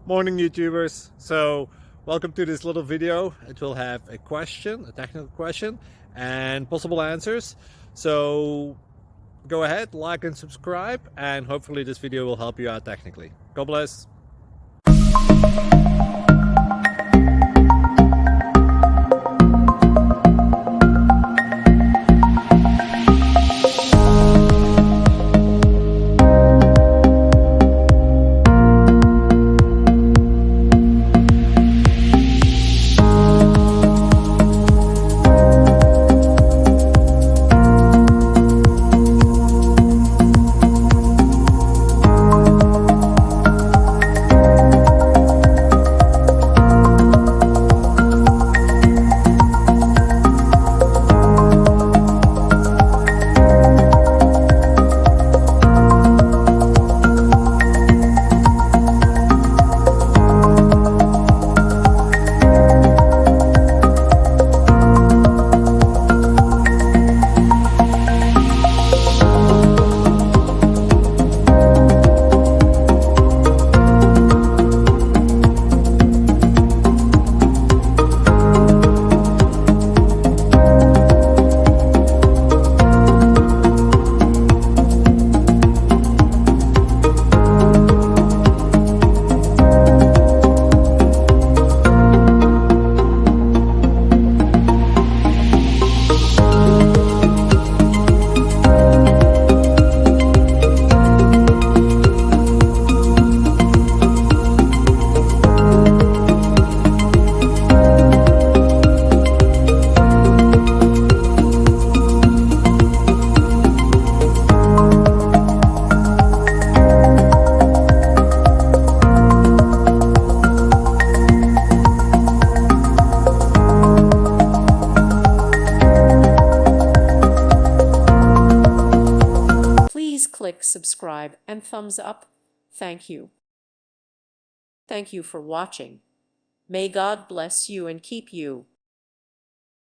Morning YouTubers. So welcome to this little video. It will have a question, a technical question, and possible answers. So go ahead, like and subscribe, and hopefully this video will help you out technically. God bless. Please click subscribe and thumbs up. Thank you. Thank you for watching. May God bless you and keep you.